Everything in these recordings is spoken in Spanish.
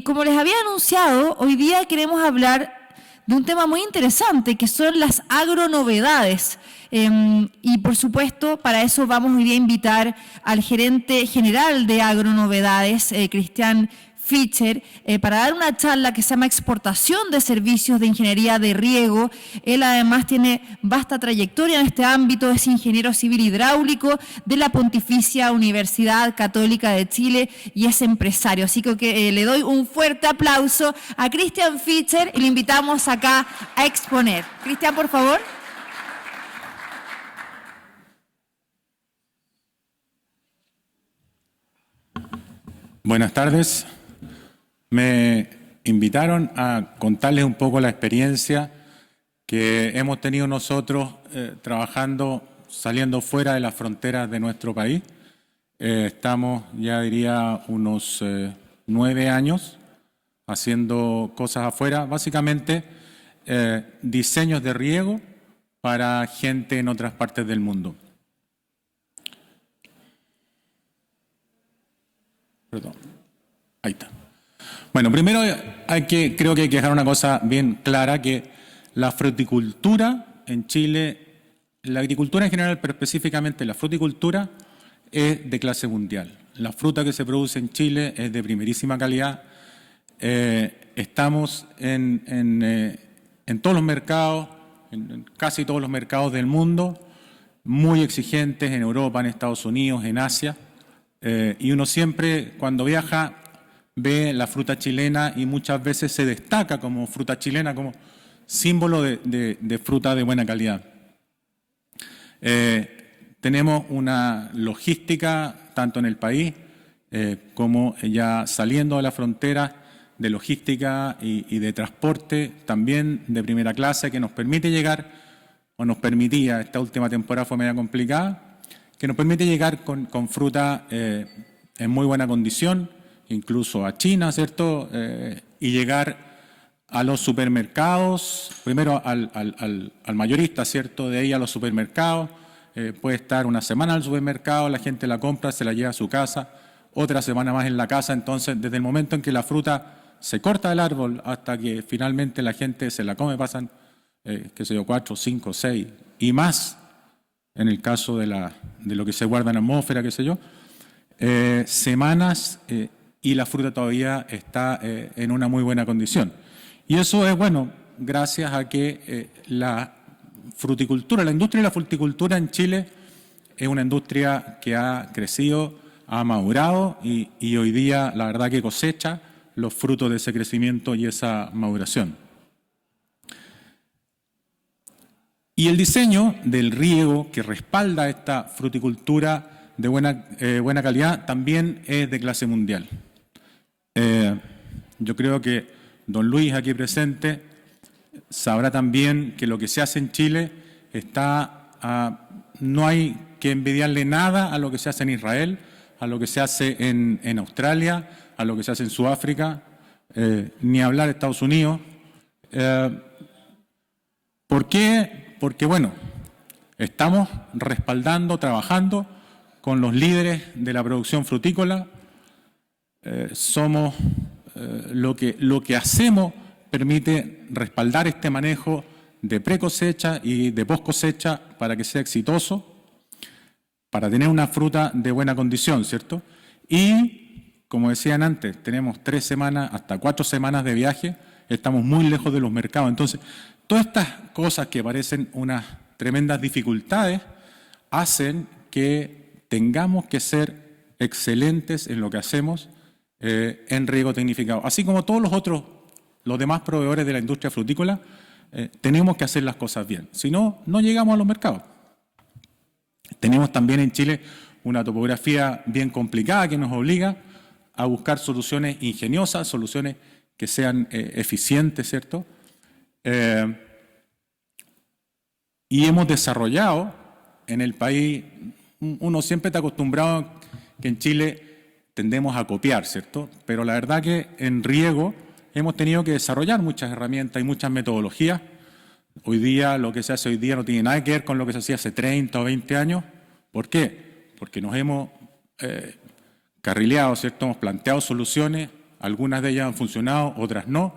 como les había anunciado, hoy día queremos hablar de un tema muy interesante, que son las agronovedades. Y por supuesto, para eso vamos hoy día a invitar al gerente general de agronovedades, Cristian Fischer, para dar una charla que se llama Exportación de Servicios de Ingeniería de Riego. Él además tiene vasta trayectoria en este ámbito, es ingeniero civil hidráulico de la Pontificia Universidad Católica de Chile y es empresario. Así que le doy un fuerte aplauso a Cristian Fischer y lo invitamos acá a exponer. Cristian, por favor. Buenas tardes. Me invitaron a contarles un poco la experiencia que hemos tenido nosotros trabajando, saliendo fuera de las fronteras de nuestro país. Estamos, ya diría, unos 9 años haciendo cosas afuera, básicamente diseños de riego para gente en otras partes del mundo. Perdón. Ahí está. Bueno, primero creo que hay que dejar una cosa bien clara, que la fruticultura en Chile, la agricultura en general, pero específicamente la fruticultura, es de clase mundial. La fruta que se produce en Chile es de primerísima calidad. Estamos en todos los mercados, en casi todos los mercados del mundo, muy exigentes en Europa, en Estados Unidos, en Asia. Y uno siempre, cuando viaja, ve la fruta chilena y muchas veces se destaca como fruta chilena, como símbolo de fruta de buena calidad. Tenemos una logística, tanto en el país como ya saliendo de la frontera, de logística y de transporte, también de primera clase, que nos permite llegar, o nos permitía, esta última temporada fue media complicada, que nos permite llegar con fruta en muy buena condición, incluso a China, ¿cierto? Y llegar a los supermercados, primero al mayorista, ¿cierto? De ahí a los supermercados, puede estar una semana al supermercado, la gente la compra, se la lleva a su casa, otra semana más en la casa. Entonces, desde el momento en que la fruta se corta del árbol hasta que finalmente la gente se la come, pasan, qué sé yo, 4, 5, 6 y más, en el caso de lo que se guarda en la atmósfera, qué sé yo, semanas y la fruta todavía está en una muy buena condición. Y eso es, bueno, gracias a que la fruticultura, la industria de la fruticultura en Chile es una industria que ha crecido, ha madurado y hoy día la verdad que cosecha los frutos de ese crecimiento y esa maduración. Y el diseño del riego que respalda esta fruticultura de buena calidad también es de clase mundial. Yo creo que don Luis, aquí presente, sabrá también que lo que se hace en Chile no hay que envidiarle nada a lo que se hace en Israel, a lo que se hace en Australia, a lo que se hace en Sudáfrica, ni hablar de Estados Unidos. ¿Por qué? Porque, bueno, estamos respaldando, trabajando con los líderes de la producción frutícola. Somos lo que hacemos permite respaldar este manejo de pre-cosecha y de post-cosecha para que sea exitoso, para tener una fruta de buena condición, ¿cierto? Y, como decían antes, tenemos 3 semanas hasta 4 semanas de viaje, estamos muy lejos de los mercados. Entonces, todas estas cosas que parecen unas tremendas dificultades hacen que tengamos que ser excelentes en lo que hacemos en riego tecnificado. Así como todos los demás proveedores de la industria frutícola, tenemos que hacer las cosas bien. Si no, no llegamos a los mercados. Tenemos también en Chile una topografía bien complicada que nos obliga a buscar soluciones ingeniosas, soluciones que sean eficientes, ¿cierto? Y hemos desarrollado en el país, uno siempre está acostumbrado que en Chile tendemos a copiar, ¿cierto? Pero la verdad que en riego hemos tenido que desarrollar muchas herramientas y muchas metodologías. Hoy día, lo que se hace hoy día no tiene nada que ver con lo que se hacía hace 30 o 20 años. ¿Por qué? Porque nos hemos carrileado, ¿cierto? Hemos planteado soluciones algunas de ellas han funcionado, otras no,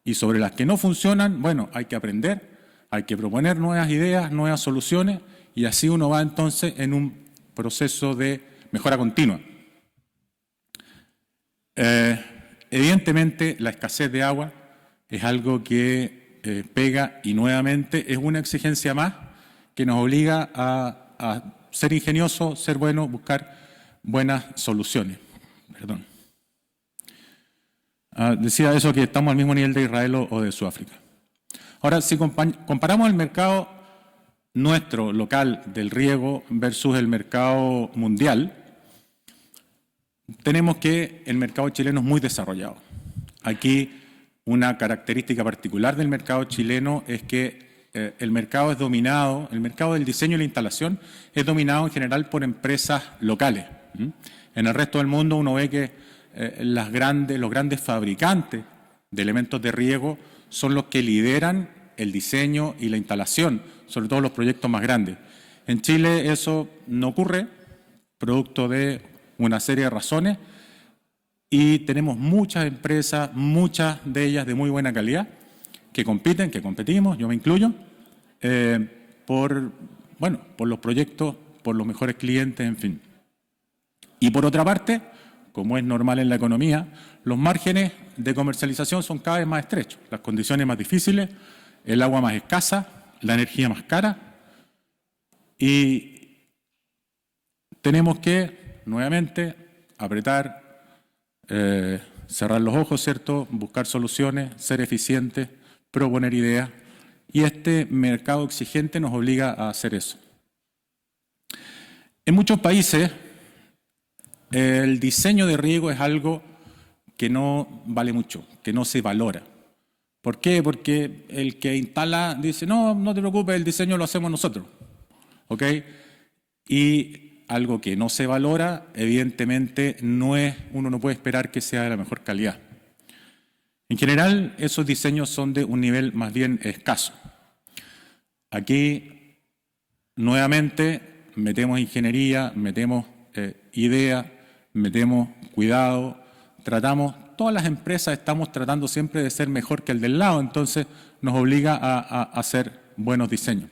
y sobre las que no funcionan, bueno, hay que aprender, hay que proponer nuevas ideas, nuevas soluciones, y así uno va entonces en un proceso de mejora continua. Evidentemente, la escasez de agua es algo que pega y nuevamente es una exigencia más que nos obliga a ser ingeniosos, ser buenos, buscar buenas soluciones. Perdón. Decía eso, que estamos al mismo nivel de Israel o de Sudáfrica. Ahora, si comparamos el mercado nuestro, local, del riego versus el mercado mundial, tenemos que el mercado chileno es muy desarrollado. Aquí una característica particular del mercado chileno es que el mercado es dominado, el mercado del diseño y la instalación es dominado en general por empresas locales. En el resto del mundo uno ve que los grandes fabricantes de elementos de riego son los que lideran el diseño y la instalación, sobre todo los proyectos más grandes. En Chile eso no ocurre, producto de una serie de razones, y tenemos muchas empresas, muchas de ellas de muy buena calidad, que competimos, yo me incluyo, por los proyectos, por los mejores clientes, en fin. Y por otra parte, como es normal en la economía, los márgenes de comercialización son cada vez más estrechos, las condiciones más difíciles, el agua más escasa, la energía más cara, y tenemos que, nuevamente, apretar, cerrar los ojos, ¿cierto?, buscar soluciones, ser eficientes, proponer ideas, y este mercado exigente nos obliga a hacer eso. En muchos países, el diseño de riego es algo que no vale mucho, que no se valora. ¿Por qué? Porque el que instala dice, no te preocupes, el diseño lo hacemos nosotros. ¿Ok? Y algo que no se valora, evidentemente, uno no puede esperar que sea de la mejor calidad. En general, esos diseños son de un nivel más bien escaso. Aquí, nuevamente, metemos ingeniería, metemos idea, metemos cuidado, todas las empresas estamos tratando siempre de ser mejor que el del lado, entonces nos obliga a hacer buenos diseños.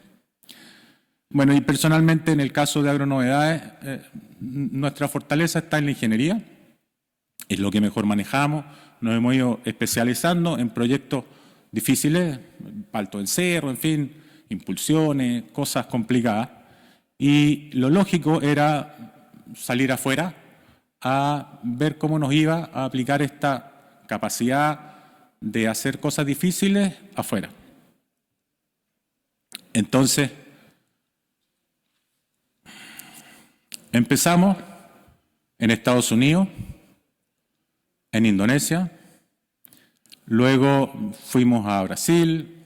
Bueno, y personalmente en el caso de Agronovedades, nuestra fortaleza está en la ingeniería, es lo que mejor manejamos, nos hemos ido especializando en proyectos difíciles, alto en cerro, en fin, impulsiones, cosas complicadas, y lo lógico era salir afuera a ver cómo nos iba a aplicar esta capacidad de hacer cosas difíciles afuera. Entonces, empezamos en Estados Unidos, en Indonesia, luego fuimos a Brasil,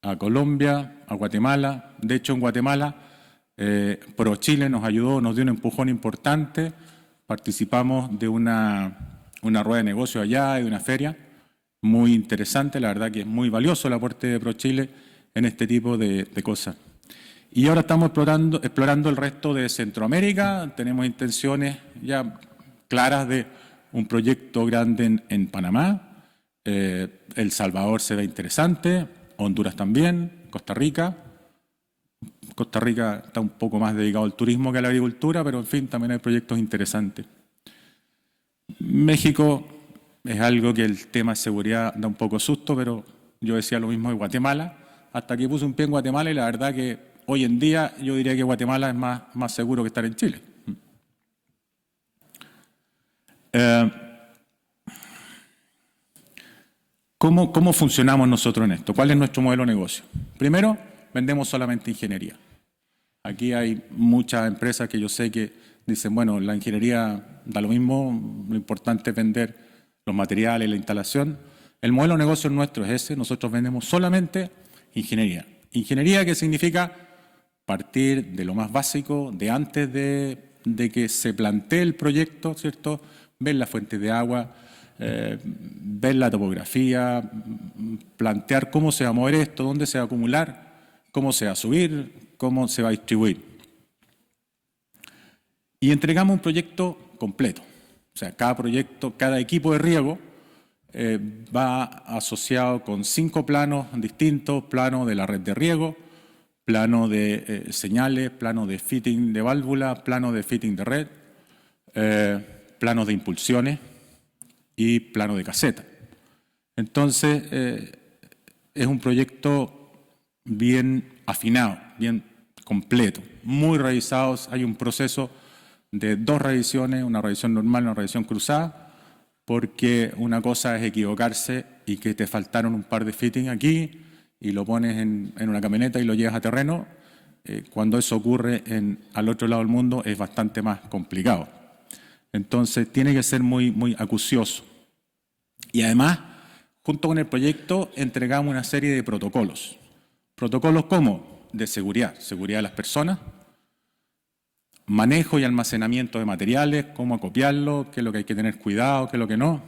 a Colombia, a Guatemala. De hecho, en Guatemala, ProChile nos ayudó, nos dio un empujón importante. Participamos de una rueda de negocio allá, de una feria muy interesante. La verdad que es muy valioso el aporte de ProChile en este tipo de cosas. Y ahora estamos explorando el resto de Centroamérica. Tenemos intenciones ya claras de un proyecto grande en Panamá. El Salvador se ve interesante, Honduras también, Costa Rica. Costa Rica está un poco más dedicado al turismo que a la agricultura, pero en fin, también hay proyectos interesantes. México es algo que el tema de seguridad da un poco susto, pero yo decía lo mismo de Guatemala, hasta que puse un pie en Guatemala y la verdad que hoy en día yo diría que Guatemala es más seguro que estar en Chile. ¿Cómo funcionamos nosotros en esto? ¿Cuál es nuestro modelo de negocio? Primero, vendemos solamente ingeniería. Aquí hay muchas empresas que yo sé que dicen, bueno, la ingeniería da lo mismo, lo importante es vender los materiales, la instalación. El modelo de negocio nuestro es ese, nosotros vendemos solamente ingeniería. Ingeniería que significa partir de lo más básico, de antes de que se plantee el proyecto, ¿cierto? Ver la fuente de agua, ver la topografía, plantear cómo se va a mover esto, dónde se va a acumular, cómo se va a subir, cómo se va a distribuir. Y entregamos un proyecto completo, sea, cada proyecto, cada equipo de riego va asociado con 5 planos distintos: plano de la red de riego, plano de señales, plano de fitting de válvula, plano de fitting de red, planos de impulsiones y plano de caseta. Entonces, es un proyecto bien afinado, bien completo, muy revisado. Hay un proceso de 2 revisiones, una revisión normal y una revisión cruzada, porque una cosa es equivocarse y que te faltaron un par de fitting aquí y lo pones en una camioneta y lo llevas a terreno. Cuando eso ocurre al otro lado del mundo es bastante más complicado. Entonces tiene que ser muy, muy acucioso. Y además, junto con el proyecto, entregamos una serie de protocolos. Protocolos como de seguridad, seguridad de las personas, manejo y almacenamiento de materiales, cómo acopiarlo, qué es lo que hay que tener cuidado, qué es lo que no.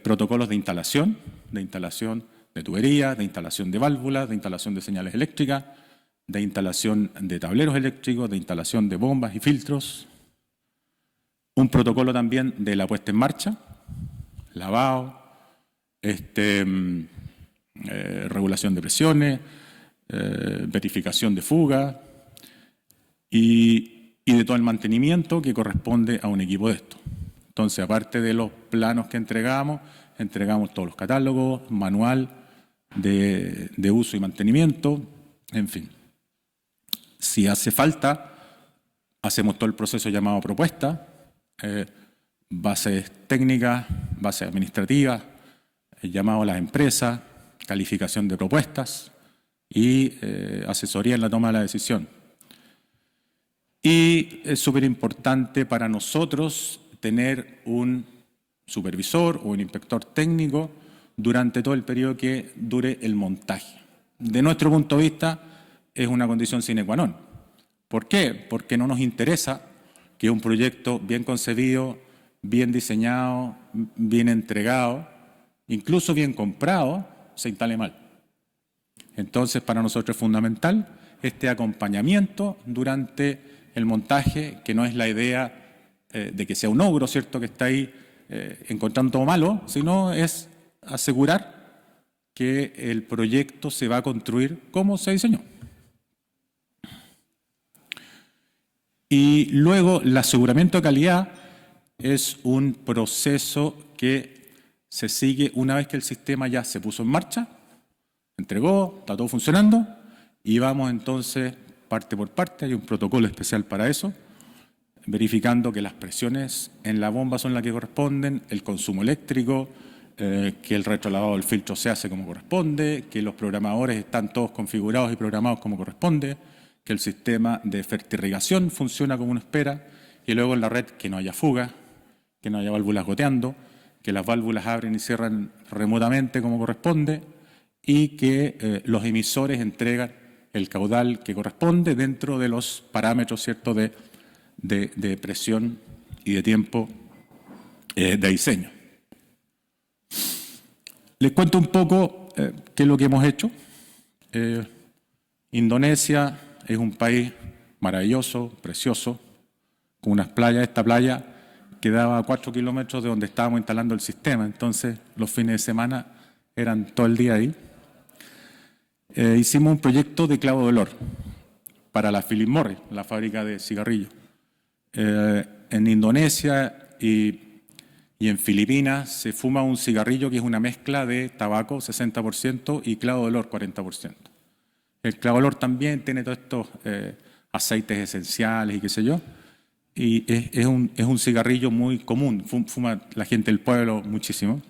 Protocolos de instalación de tuberías, de instalación de válvulas, de instalación de señales eléctricas, de instalación de tableros eléctricos, de instalación de bombas y filtros. Un protocolo también de la puesta en marcha, lavado, regulación de presiones, verificación de fuga y de todo el mantenimiento que corresponde a un equipo de esto. Entonces, aparte de los planos que entregamos todos los catálogos, manual de uso y mantenimiento, en fin. Si hace falta, hacemos todo el proceso llamado propuesta, bases técnicas, bases administrativas, llamado a las empresas, calificación de propuestas y asesoría en la toma de la decisión. Y es súper importante para nosotros tener un supervisor o un inspector técnico durante todo el periodo que dure el montaje. De nuestro punto de vista, es una condición sine qua non. ¿Por qué? Porque no nos interesa que un proyecto bien concebido, bien diseñado, bien entregado, incluso bien comprado, se instale mal. Entonces, para nosotros es fundamental este acompañamiento durante el montaje, que no es la idea de que sea un ogro, ¿cierto?, que está ahí encontrando todo malo, sino es asegurar que el proyecto se va a construir como se diseñó. Y luego, el aseguramiento de calidad es un proceso que se sigue una vez que el sistema ya se puso en marcha, entregó, está todo funcionando, y vamos entonces parte por parte. Hay un protocolo especial para eso, verificando que las presiones en la bomba son las que corresponden, el consumo eléctrico, que el retrolavado del filtro se hace como corresponde, que los programadores están todos configurados y programados como corresponde, que el sistema de fertirrigación funciona como uno espera, y luego en la red que no haya fuga, que no haya válvulas goteando, que las válvulas abren y cierran remotamente como corresponde, y que los emisores entregan el caudal que corresponde dentro de los parámetros, ¿cierto?, de presión y de tiempo de diseño. Les cuento un poco qué es lo que hemos hecho. Indonesia es un país maravilloso, precioso, con unas playas. Esta playa quedaba a 4 kilómetros de donde estábamos instalando el sistema, entonces los fines de semana eran todo el día ahí. Hicimos un proyecto de clavo de olor para la Philip Morris, la fábrica de cigarrillos. En Indonesia y en Filipinas se fuma un cigarrillo que es una mezcla de tabaco 60% y clavo de olor 40%. El clavo de olor también tiene todos estos aceites esenciales y qué sé yo, y es un cigarrillo muy común, fuma la gente del pueblo muchísimo.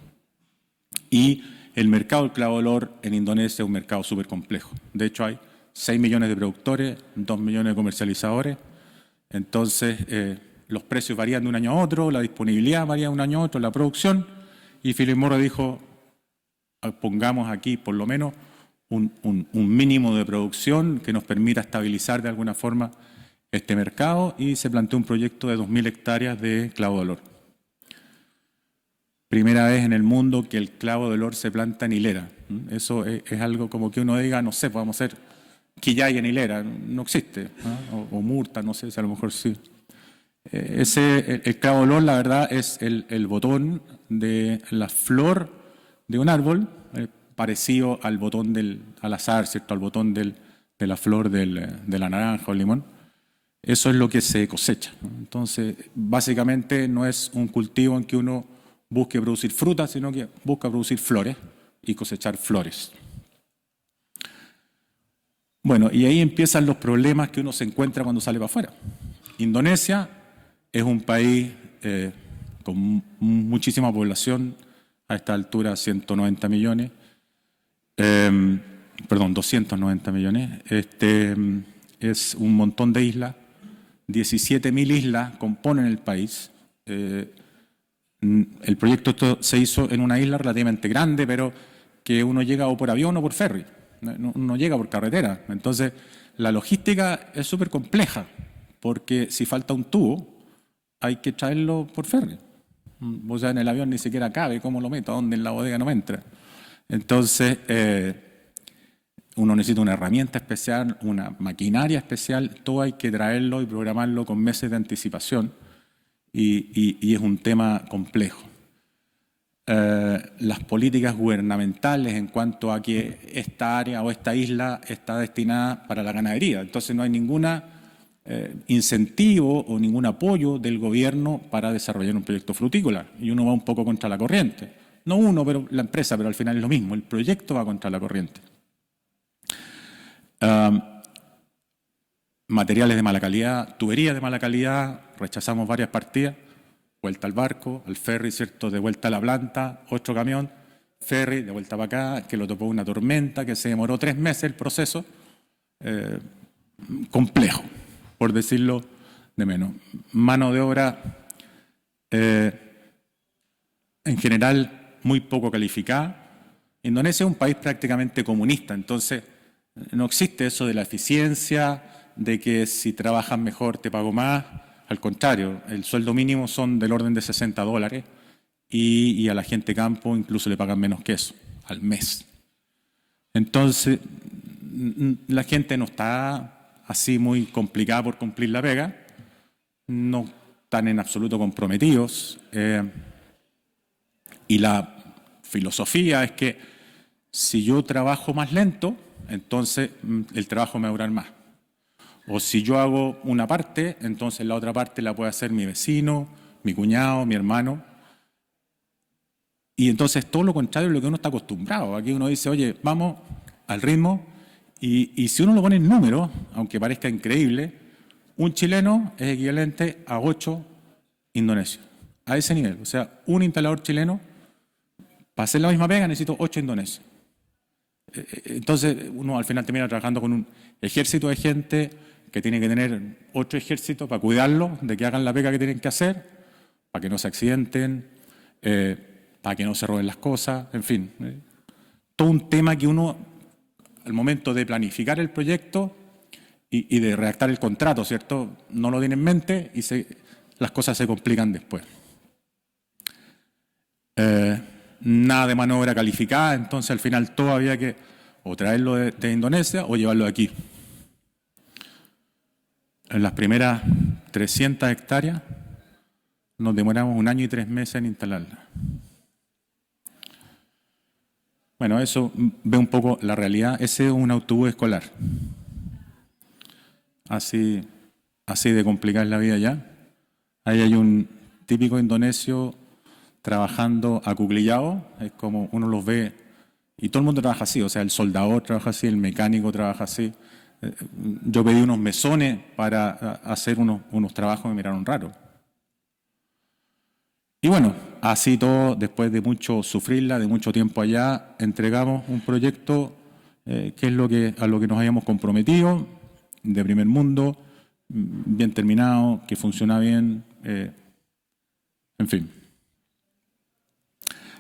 Y el mercado del clavo de olor en Indonesia es un mercado súper complejo. De hecho, hay 6 millones de productores, 2 millones de comercializadores. Entonces, los precios varían de un año a otro, la disponibilidad varía de un año a otro, la producción. Y Philip Morris dijo, pongamos aquí por lo menos un mínimo de producción que nos permita estabilizar de alguna forma este mercado, y se planteó un proyecto de 2.000 hectáreas de clavo de olor. Primera vez en el mundo que el clavo de olor se planta en hilera. Eso es algo como que uno diga, no sé, podemos hacer quillay en hilera, no existe, ¿no? O murta, no sé si a lo mejor sí. El clavo de olor, la verdad, es el botón de la flor de un árbol, parecido al botón al azar, ¿cierto? Al botón de la flor de la naranja o el limón. Eso es lo que se cosecha, ¿no? Entonces, básicamente no es un cultivo en que uno busque producir frutas, sino que busca producir flores y cosechar flores. Bueno, y ahí empiezan los problemas que uno se encuentra cuando sale para afuera. Indonesia es un país con muchísima población, a esta altura 190 millones, perdón, 290 millones. Es un montón de islas, 17.000 islas componen el país. El proyecto se hizo en una isla relativamente grande, pero que uno llega o por avión o por ferry, no llega por carretera. Entonces, la logística es súper compleja, porque si falta un tubo, hay que traerlo por ferry. O sea, en el avión ni siquiera cabe, ¿cómo lo meto? ¿A dónde en la bodega no me entra? Entonces, uno necesita una herramienta especial, una maquinaria especial, todo hay que traerlo y programarlo con meses de anticipación y es un tema complejo. Las políticas gubernamentales en cuanto a que esta área o esta isla está destinada para la ganadería, entonces no hay ningún incentivo o ningún apoyo del gobierno para desarrollar un proyecto frutícola y uno va un poco contra la corriente. No uno, pero la empresa, pero al final es lo mismo, el proyecto va contra la corriente. Materiales de mala calidad, tuberías de mala calidad, rechazamos varias partidas, vuelta al barco, al ferry, ¿cierto? De vuelta a la planta, otro camión, ferry, de vuelta para acá, que lo topó una tormenta, que se demoró 3 meses el proceso, complejo, por decirlo de menos. Mano de obra, en general, muy poco calificada. Indonesia es un país prácticamente comunista, entonces no existe eso de la eficiencia, de que si trabajas mejor te pago más. Al contrario, el sueldo mínimo son del orden de $60 y a la gente de campo incluso le pagan menos que eso, al mes. Entonces, la gente no está así muy complicada por cumplir la pega, no están en absoluto comprometidos. Y la filosofía es que si yo trabajo más lento, entonces el trabajo me va a durar más. O si yo hago una parte, entonces la otra parte la puede hacer mi vecino, mi cuñado, mi hermano. Y entonces todo lo contrario de lo que uno está acostumbrado. Aquí uno dice, oye, vamos al ritmo. Y si uno lo pone en números, aunque parezca increíble, un chileno es equivalente a 8 indonesios. A ese nivel. O sea, un instalador chileno, para hacer la misma pega, necesito 8 indonesios. Entonces uno al final termina trabajando con un ejército de gente que tiene que tener otro ejército para cuidarlo, de que hagan la pega que tienen que hacer, para que no se accidenten, para que no se roben las cosas, en fin. Todo un tema que uno, al momento de planificar el proyecto y de redactar el contrato, ¿cierto?, no lo tiene en mente y las cosas se complican después. Nada de mano de obra calificada, entonces al final todo había que o traerlo de Indonesia o llevarlo de aquí. En las primeras 300 hectáreas nos demoramos 1 año y 3 meses en instalarla. Bueno, eso ve un poco la realidad. Ese es un autobús escolar. Así de complicada es la vida ya. Ahí hay un típico indonesio trabajando acuclillado, es como uno los ve, y todo el mundo trabaja así, o sea, el soldador trabaja así, el mecánico trabaja así. Yo pedí unos mesones para hacer unos trabajos que me miraron raro. Y bueno, así todo, después de mucho sufrirla, de mucho tiempo allá, entregamos un proyecto que es a lo que nos habíamos comprometido, de primer mundo, bien terminado, que funciona bien, en fin.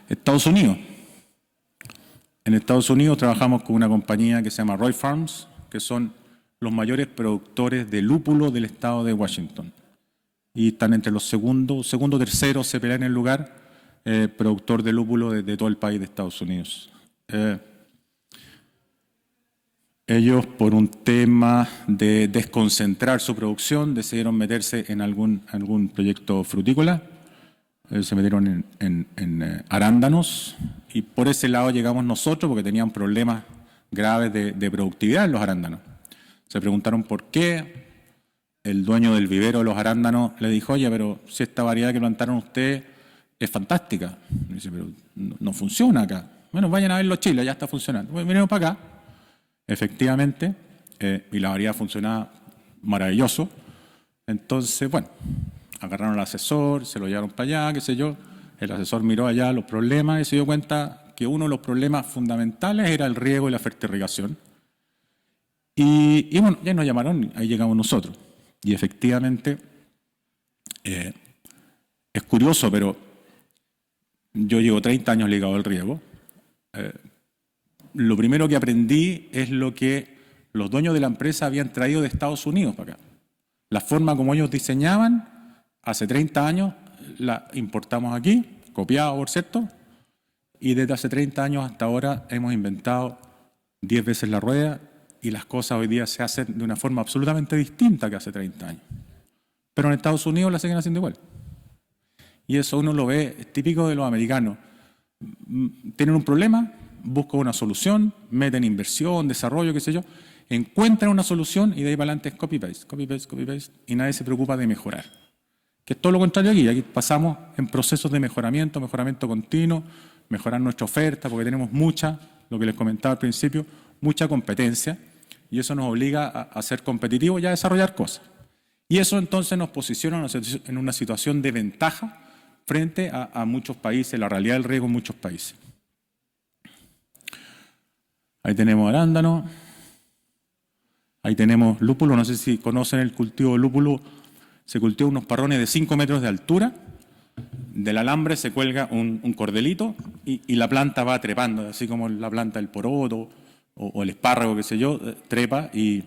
Estados Unidos. En Estados Unidos trabajamos con una compañía que se llama Roy Farms, que son los mayores productores de lúpulo del estado de Washington. Y están entre los segundo, tercero, se pelean en el lugar, productor de lúpulo de todo el país de Estados Unidos. Ellos, por un tema de desconcentrar su producción, decidieron meterse en algún proyecto frutícola. Se metieron en arándanos y por ese lado llegamos nosotros porque tenían problemas graves de productividad en los arándanos. Se preguntaron por qué. El dueño del vivero de los arándanos le dijo, oye, pero si esta variedad que plantaron ustedes es fantástica. Y dice, pero no funciona acá. Bueno, vayan a verlo Chile, ya está funcionando. Bueno, venimos para acá. Efectivamente, y la variedad funcionaba maravilloso. Entonces, bueno, agarraron al asesor, se lo llevaron para allá, qué sé yo. El asesor miró allá los problemas y se dio cuenta que uno de los problemas fundamentales era el riego y la fertirrigación. Y bueno, ya nos llamaron, ahí llegamos nosotros. Y efectivamente, es curioso, pero yo llevo 30 años ligado al riego. Lo primero que aprendí es lo que los dueños de la empresa habían traído de Estados Unidos para acá. La forma como ellos diseñaban, hace 30 años, la importamos aquí, copiado por cierto, y desde hace 30 años hasta ahora hemos inventado 10 veces la rueda y las cosas hoy día se hacen de una forma absolutamente distinta que hace 30 años. Pero en Estados Unidos la siguen haciendo igual. Y eso uno lo ve, es típico de los americanos. Tienen un problema, buscan una solución, meten inversión, desarrollo, qué sé yo, encuentran una solución y de ahí para adelante es copy-paste, copy-paste, copy-paste, y nadie se preocupa de mejorar. Que es todo lo contrario aquí. Aquí pasamos en procesos de mejoramiento continuo, mejorar nuestra oferta, porque tenemos mucha, lo que les comentaba al principio, mucha competencia, y eso nos obliga a ser competitivos y a desarrollar cosas. Y eso entonces nos posiciona en una situación de ventaja frente a muchos países, la realidad del riego en muchos países. Ahí tenemos arándano, ahí tenemos lúpulo, no sé si conocen el cultivo de lúpulo, se cultiva unos parrones de 5 metros de altura, del alambre se cuelga un cordelito y la planta va trepando, así como la planta del poroto o el espárrago, qué sé yo, trepa y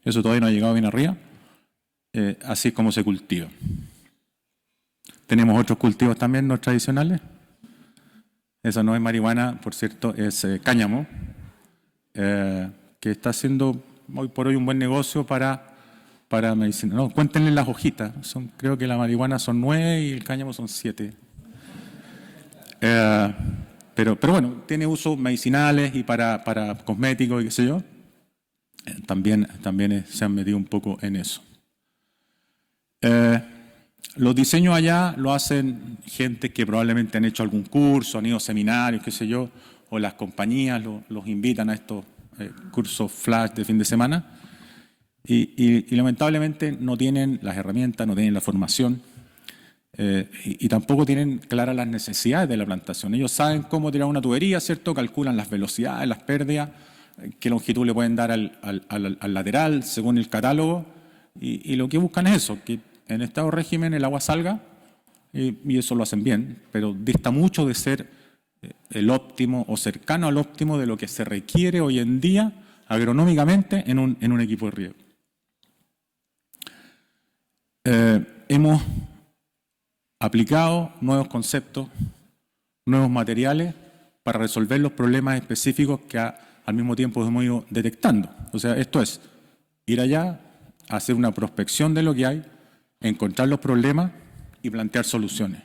eso todavía no ha llegado bien arriba, así es como se cultiva. Tenemos otros cultivos también no tradicionales, eso no es marihuana, por cierto, es cáñamo, que está haciendo hoy por hoy un buen negocio para medicina. No, cuéntenle las hojitas. Creo que la marihuana son 9 y el cáñamo son 7. Pero bueno, tiene usos medicinales y para cosméticos y qué sé yo. También se han metido un poco en eso. Los diseños allá lo hacen gente que probablemente han hecho algún curso, han ido a seminarios, qué sé yo, o las compañías los invitan a estos cursos flash de fin de semana. Y lamentablemente no tienen las herramientas, no tienen la formación y tampoco tienen claras las necesidades de la plantación. Ellos saben cómo tirar una tubería, ¿cierto? Calculan las velocidades, las pérdidas, qué longitud le pueden dar al lateral según el catálogo y lo que buscan es eso, que en estado de régimen el agua salga y eso lo hacen bien, pero dista mucho de ser el óptimo o cercano al óptimo de lo que se requiere hoy en día agronómicamente en un equipo de riego. Hemos aplicado nuevos conceptos, nuevos materiales para resolver los problemas específicos que al mismo tiempo hemos ido detectando. O sea, esto es ir allá, hacer una prospección de lo que hay, encontrar los problemas y plantear soluciones.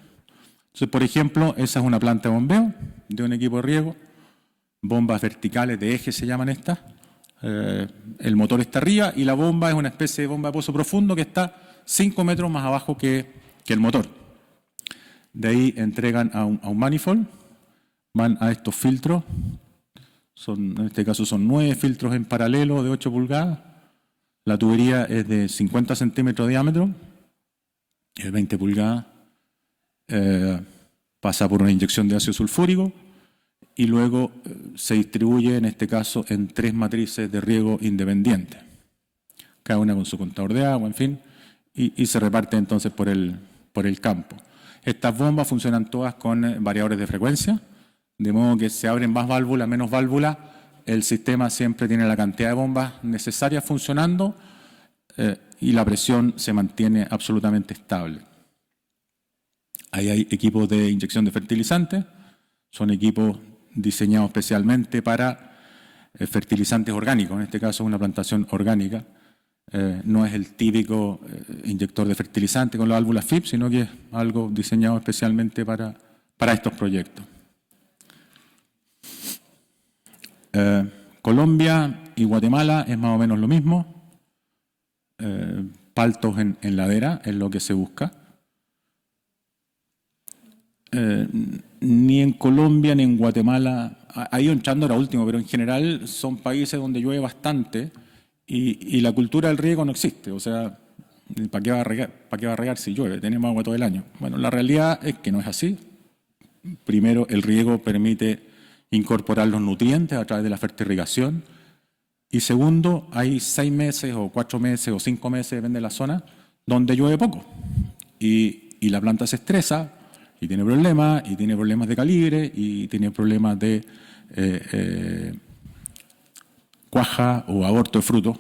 Entonces, por ejemplo, esa es una planta de bombeo de un equipo de riego, bombas verticales de eje se llaman estas. El motor está arriba y la bomba es una especie de bomba de pozo profundo que está 5 metros más abajo que el motor. De ahí entregan a un manifold, van a estos filtros, en este caso son 9 filtros en paralelo de 8 pulgadas, la tubería es de 50 centímetros de diámetro, 20 pulgadas, pasa por una inyección de ácido sulfúrico y luego se distribuye en este caso en 3 matrices de riego independientes, cada una con su contador de agua, en fin, y se reparte entonces por el campo. Estas bombas funcionan todas con variadores de frecuencia, de modo que se abren más válvulas, menos válvulas, el sistema siempre tiene la cantidad de bombas necesarias funcionando y la presión se mantiene absolutamente estable. Ahí hay equipos de inyección de fertilizantes, son equipos diseñados especialmente para fertilizantes orgánicos, en este caso una plantación orgánica. No es el típico inyector de fertilizante con la válvula FIP, sino que es algo diseñado especialmente para estos proyectos. Colombia y Guatemala es más o menos lo mismo. Paltos en ladera es lo que se busca. Ni en Colombia ni en Guatemala, ahí entrando era último, pero en general son países donde llueve bastante y la cultura del riego no existe. O sea, ¿para qué va a regar si llueve? Tenemos agua todo el año. Bueno, la realidad es que no es así. Primero, el riego permite incorporar los nutrientes a través de la fertirrigación. Y segundo, hay 6 meses o 4 meses o 5 meses, depende de la zona, donde llueve poco. Y la planta se estresa y tiene problemas de calibre y tiene problemas de cuaja o aborto de fruto.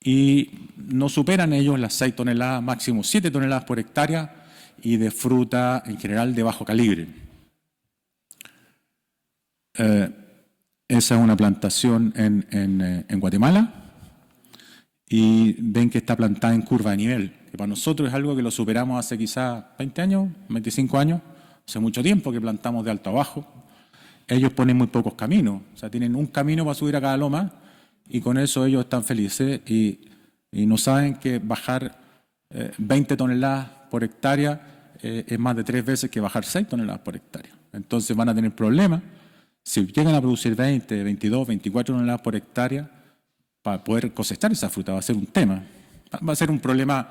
Y no superan ellos las 6 toneladas, máximo 7 toneladas por hectárea y de fruta en general de bajo calibre. Esa es una plantación en Guatemala y ven que está plantada en curva de nivel, que para nosotros es algo que lo superamos hace quizás 20 años, 25 años, hace mucho tiempo que plantamos de alto a bajo. Ellos ponen muy pocos caminos, o sea, tienen un camino para subir a cada loma y con eso ellos están felices y no saben que bajar 20 toneladas por hectárea es más de 3 veces que bajar 6 toneladas por hectárea. Entonces van a tener problemas. Si llegan a producir 20, 22, 24 toneladas por hectárea, para poder cosechar esa fruta va a ser un tema. Va a ser un problema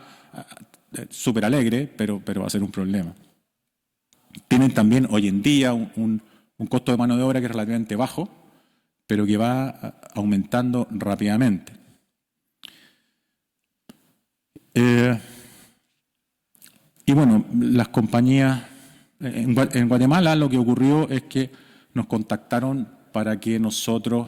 súper alegre, pero va a ser un problema. Tienen también hoy en día un costo de mano de obra que es relativamente bajo, pero que va aumentando rápidamente. Y bueno, las compañías en Guatemala lo que ocurrió es que nos contactaron para que nosotros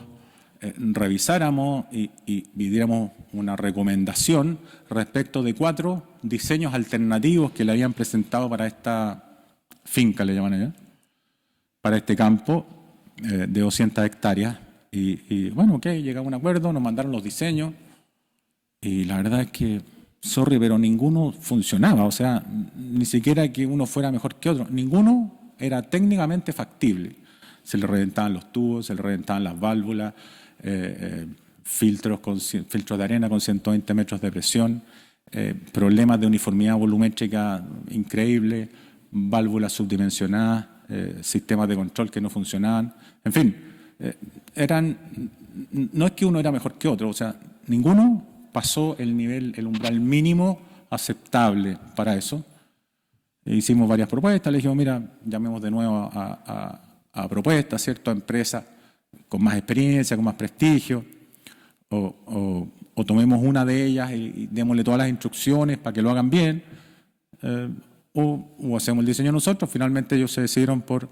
revisáramos y diéramos una recomendación respecto de 4 diseños alternativos que le habían presentado para esta finca, le llaman allá, para este campo de 200 hectáreas. Y bueno, ok, llegamos a un acuerdo, nos mandaron los diseños y la verdad es que, sorry, pero ninguno funcionaba. O sea, ni siquiera que uno fuera mejor que otro. Ninguno era técnicamente factible. Se le reventaban los tubos, se le reventaban las válvulas, filtros de arena con 120 metros de presión, problemas de uniformidad volumétrica increíble, válvulas subdimensionadas, sistemas de control que no funcionaban. En fin, no es que uno era mejor que otro, o sea, ninguno pasó el umbral mínimo aceptable para eso. Hicimos varias propuestas, le dijimos, mira, llamemos de nuevo a propuestas, ¿cierto? A empresas con más experiencia, con más prestigio, o tomemos una de ellas y démosle todas las instrucciones para que lo hagan bien, o hacemos el diseño nosotros. Finalmente ellos se decidieron por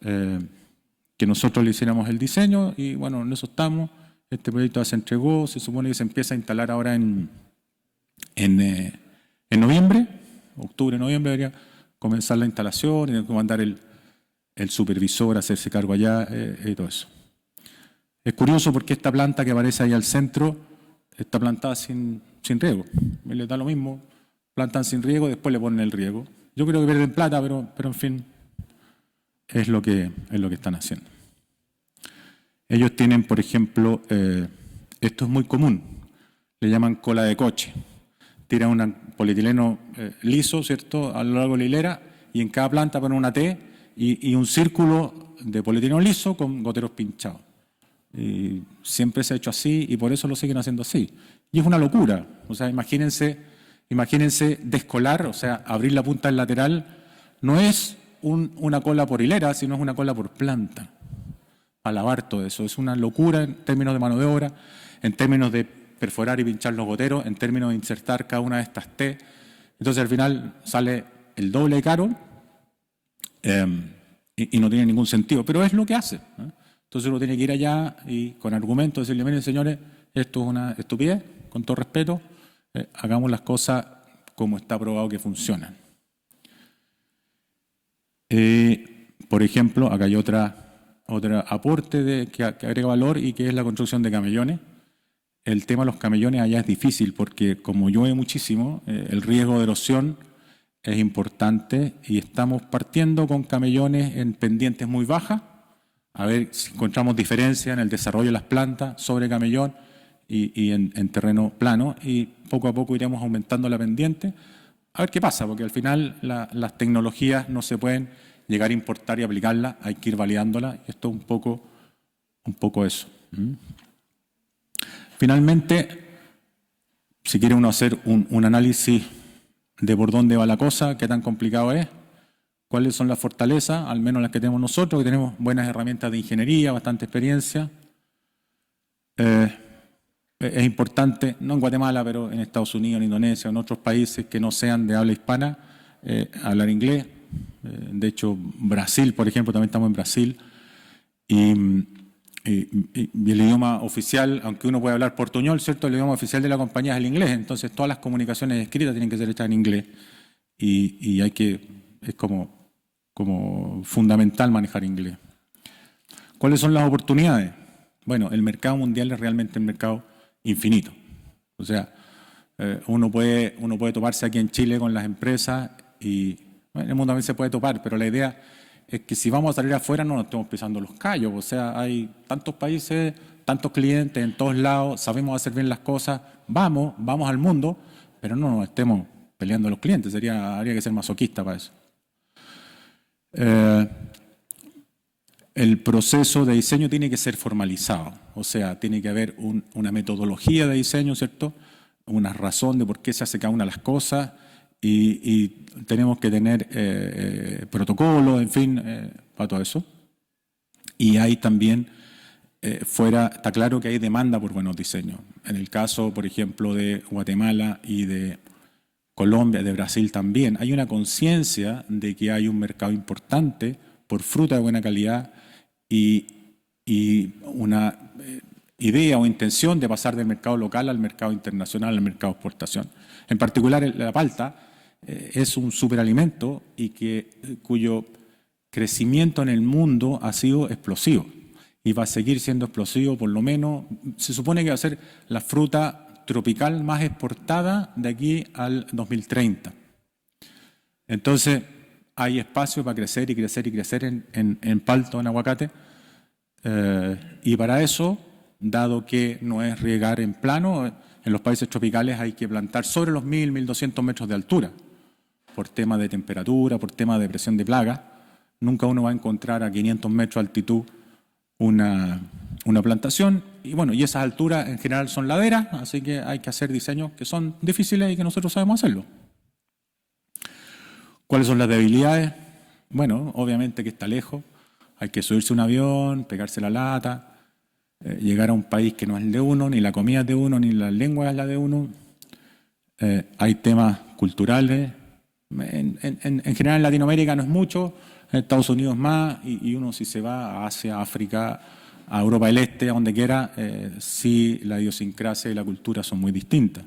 que nosotros le hiciéramos el diseño y bueno, en eso estamos. Este proyecto ya se entregó, se supone que se empieza a instalar ahora en noviembre, octubre, noviembre debería comenzar la instalación y tenemos que mandar el supervisor a hacerse cargo allá y todo eso. Es curioso porque esta planta que aparece ahí al centro está plantada sin riego. Les da lo mismo, plantan sin riego, después le ponen el riego. Yo creo que pierden plata, pero en fin, es lo que están haciendo. Ellos tienen, por ejemplo, esto es muy común, le llaman cola de coche. Tiran un polietileno liso, ¿cierto?, a lo largo de la hilera y en cada planta ponen una T y un círculo de polietileno liso con goteros pinchados. Y siempre se ha hecho así y por eso lo siguen haciendo así. Y es una locura. O sea, imagínense descolar, o sea, abrir la punta del lateral, no es una cola por hilera, sino es una cola por planta. A lavar todo eso. Es una locura en términos de mano de obra, en términos de perforar y pinchar los goteros, en términos de insertar cada una de estas T. Entonces al final sale el doble de caro y no tiene ningún sentido, pero es lo que hace, ¿no? Entonces uno tiene que ir allá y con argumentos decirle, miren señores, esto es una estupidez, con todo respeto, hagamos las cosas como está probado que funcionan. Por ejemplo, acá hay otra otro aporte que agrega valor y que es la construcción de camellones. El tema de los camellones allá es difícil porque como llueve muchísimo, el riesgo de erosión es importante y estamos partiendo con camellones en pendientes muy bajas, a ver si encontramos diferencia en el desarrollo de las plantas sobre camellón y en terreno plano, y poco a poco iremos aumentando la pendiente, a ver qué pasa, porque al final las tecnologías no se pueden llegar a importar y aplicarlas, hay que ir validándolas, y esto es un poco eso. Finalmente, si quiere uno hacer un análisis de por dónde va la cosa, qué tan complicado es, cuáles son las fortalezas, al menos las que tenemos nosotros, que tenemos buenas herramientas de ingeniería, bastante experiencia. Es importante, no en Guatemala, pero en Estados Unidos, en Indonesia, en otros países que no sean de habla hispana, hablar inglés. De hecho, Brasil, por ejemplo, también estamos en Brasil. Y el idioma oficial, aunque uno puede hablar portuñol, ¿cierto? El idioma oficial de la compañía es el inglés, entonces todas las comunicaciones escritas tienen que ser hechas en inglés. Y es como fundamental manejar inglés. ¿Cuáles son las oportunidades? Bueno, el mercado mundial es realmente un mercado infinito. O sea, uno puede toparse aquí en Chile con las empresas y bueno, en el mundo también se puede topar, pero la idea es que si vamos a salir afuera no nos estemos pisando los callos. O sea, hay tantos países, tantos clientes en todos lados, sabemos hacer bien las cosas, vamos al mundo, pero no nos estemos peleando a los clientes, habría que ser masoquista para eso. El proceso de diseño tiene que ser formalizado, o sea, tiene que haber una metodología de diseño, ¿cierto? Una razón de por qué se hace cada una de las cosas y tenemos que tener protocolos, en fin, para todo eso. Y hay también, está claro que hay demanda por buenos diseños. En el caso, por ejemplo, de Guatemala y de Colombia, de Brasil también, hay una conciencia de que hay un mercado importante por fruta de buena calidad y una idea o intención de pasar del mercado local al mercado internacional, al mercado de exportación. En particular, la palta es un superalimento y cuyo crecimiento en el mundo ha sido explosivo y va a seguir siendo explosivo, por lo menos, se supone que va a ser la fruta tropical más exportada de aquí al 2030. Entonces, hay espacio para crecer y crecer y crecer en palta, en aguacate, y para eso, dado que no es regar en plano, en los países tropicales hay que plantar sobre los 1.000, 1.200 metros de altura, por tema de temperatura, por tema de presión de plaga. Nunca uno va a encontrar a 500 metros de altitud una plantación, y bueno, y esas alturas en general son laderas, así que hay que hacer diseños que son difíciles y que nosotros sabemos hacerlo. ¿Cuáles son las debilidades? Bueno, obviamente que está lejos, hay que subirse a un avión, pegarse la lata, llegar a un país que no es el de uno, ni la comida es de uno, ni la lengua es la de uno. Hay temas culturales, en general en Latinoamérica no es mucho, en Estados Unidos más, y uno si se va a Asia, África, a Europa del Este, a donde quiera, sí la idiosincrasia y la cultura son muy distintas,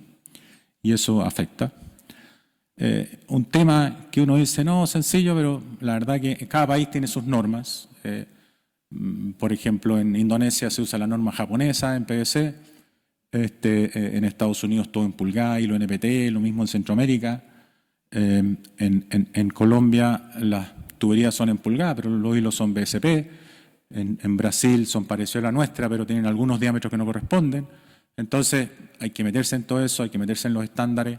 y eso afecta. Un tema que uno dice, no, sencillo, pero la verdad que cada país tiene sus normas. Por ejemplo, en Indonesia se usa la norma japonesa en PVC, en Estados Unidos todo en pulgada, hilo NPT, lo mismo en Centroamérica. En Colombia las tuberías son en pulgada, pero los hilos son BSP. En Brasil son parecidos a la nuestra, pero tienen algunos diámetros que no corresponden. Entonces hay que meterse en todo eso, hay que meterse en los estándares,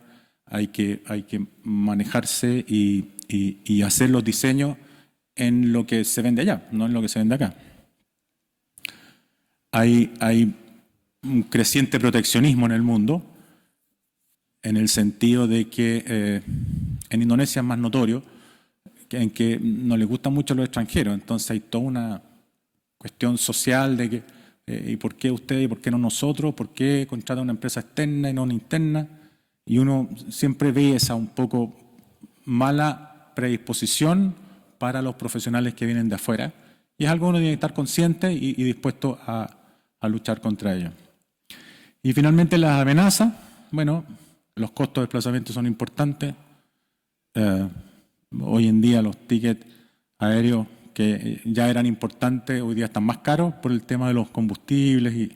hay que manejarse y hacer los diseños en lo que se vende allá, no en lo que se vende acá. Hay un creciente proteccionismo en el mundo, en el sentido de que en Indonesia es más notorio, en que no les gustan mucho los extranjeros, entonces hay toda una cuestión social de que ¿y por qué usted y por qué no nosotros? ¿Por qué contrata una empresa externa y no una interna? Y uno siempre ve esa un poco mala predisposición para los profesionales que vienen de afuera. Y es algo que uno tiene que estar consciente y dispuesto a luchar contra ello. Y finalmente las amenazas. Bueno, los costos de desplazamiento son importantes. Hoy en día los tickets aéreos que ya eran importantes, hoy día están más caros por el tema de los combustibles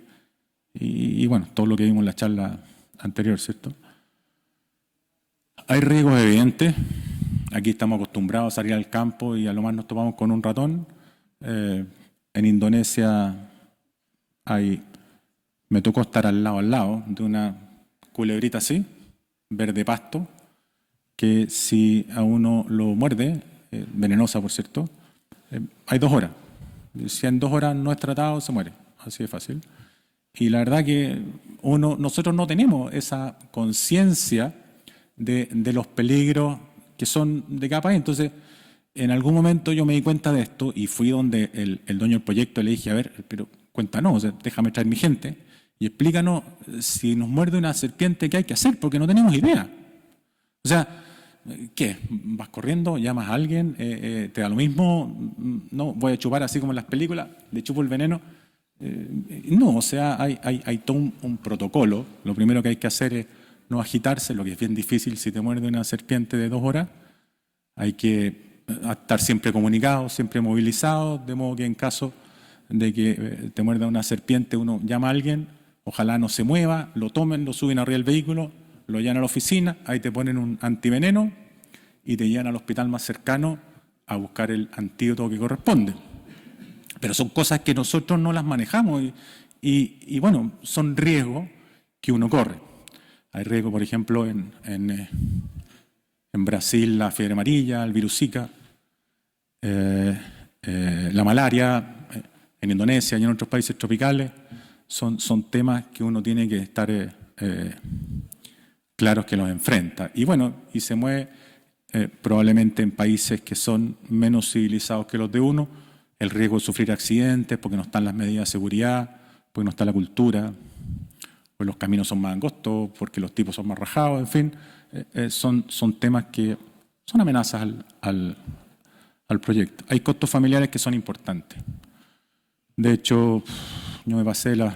y bueno, todo lo que vimos en la charla anterior, ¿cierto? Hay riesgos evidentes. Aquí estamos acostumbrados a salir al campo y a lo más nos topamos con un ratón. En Indonesia me tocó estar al lado de una culebrita así, verde pasto, que si a uno lo muerde, venenosa por cierto, hay 2 horas. Si en 2 horas no es tratado, se muere. Así de fácil. Y la verdad que nosotros no tenemos esa conciencia de los peligros que son de cada país. Entonces, en algún momento yo me di cuenta de esto y fui donde el dueño del proyecto y le dije, a ver, pero cuéntanos, o sea, déjame traer mi gente y explícanos si nos muerde una serpiente, ¿qué hay que hacer? Porque no tenemos idea. O sea, ¿qué? ¿Vas corriendo? ¿Llamas a alguien? ¿Te da lo mismo? No, voy a chupar así como en las películas, le chupo el veneno. No, o sea, hay todo un protocolo. Lo primero que hay que hacer es no agitarse, lo que es bien difícil si te muerde una serpiente de 2 horas. Hay que estar siempre comunicado, siempre movilizado, de modo que en caso de que te muerda una serpiente, uno llama a alguien, ojalá no se mueva, lo tomen, lo suben arriba del vehículo, lo llevan a la oficina, ahí te ponen un antiveneno y te llevan al hospital más cercano a buscar el antídoto que corresponde. Pero son cosas que nosotros no las manejamos y bueno, son riesgos que uno corre. Hay riesgo, por ejemplo, en Brasil la fiebre amarilla, el virus Zika, la malaria, en Indonesia y en otros países tropicales. Son temas que uno tiene que estar claros que los enfrenta. Y bueno, y se mueve probablemente en países que son menos civilizados que los de uno, el riesgo de sufrir accidentes porque no están las medidas de seguridad, porque no está la cultura, porque los caminos son más angostos, porque los tipos son más rajados, en fin, son temas que son amenazas al proyecto. Hay costos familiares que son importantes. De hecho, yo me pasé las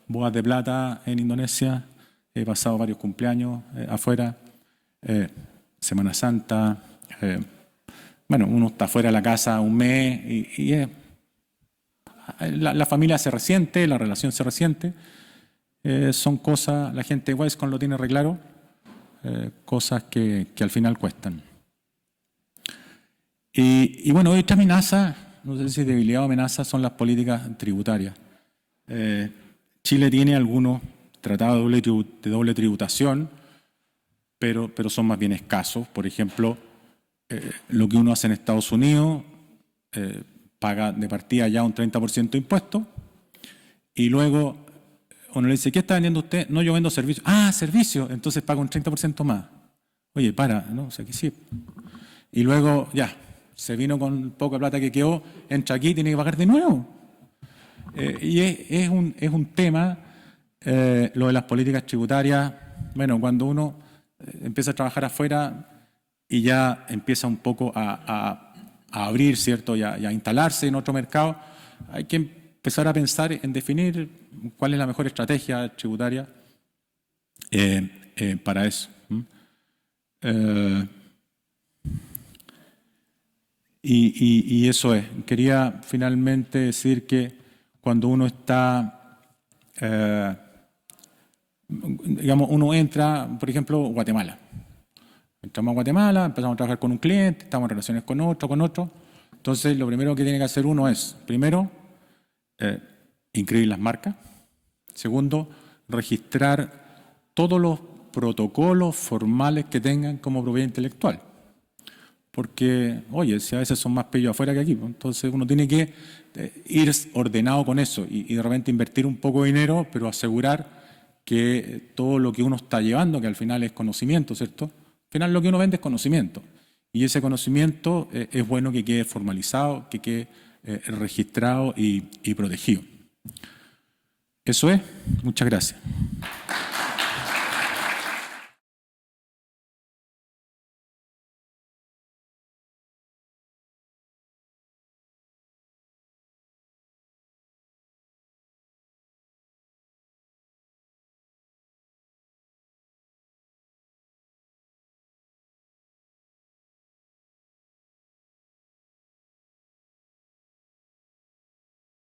bodas de plata en Indonesia, he pasado varios cumpleaños afuera, Semana Santa, bueno, uno está fuera de la casa un mes y la familia se resiente, la relación se resiente. Son cosas, la gente de Westcon lo tiene re claro, cosas que al final cuestan. Y bueno, otra amenaza, no sé si debilidad o amenaza, son las políticas tributarias. Chile tiene algunos tratados de doble tributación, pero son más bien escasos. Por ejemplo, lo que uno hace en Estados Unidos paga de partida ya un 30% de impuestos y luego uno le dice, ¿qué está vendiendo usted? No, yo vendo servicios. Ah, servicios, entonces paga un 30% más. Oye, ¿no? O sea que sí. Y luego, ya, se vino con poca plata que quedó, entra aquí y tiene que pagar de nuevo. Y es un tema, lo de las políticas tributarias. Bueno, cuando uno empieza a trabajar afuera y ya empieza un poco a abrir, ¿cierto? Y a instalarse en otro mercado, hay que empezar a pensar en definir cuál es la mejor estrategia tributaria para eso. Y eso es. Quería finalmente decir que cuando uno está, digamos, uno entra, por ejemplo, Guatemala. Entramos a Guatemala, empezamos a trabajar con un cliente, estamos en relaciones con otro. Entonces, lo primero que tiene que hacer uno es, primero, inscribir las marcas. Segundo, registrar todos los protocolos formales que tengan como propiedad intelectual. Porque, oye, si a veces son más pillos afuera que aquí, pues, entonces uno tiene que ir ordenado con eso y de repente invertir un poco de dinero, pero asegurar que todo lo que uno está llevando, que al final es conocimiento, ¿cierto? Al final lo que uno vende es conocimiento. Y ese conocimiento es bueno que quede formalizado, que quede registrado y protegido. Eso es. Muchas gracias.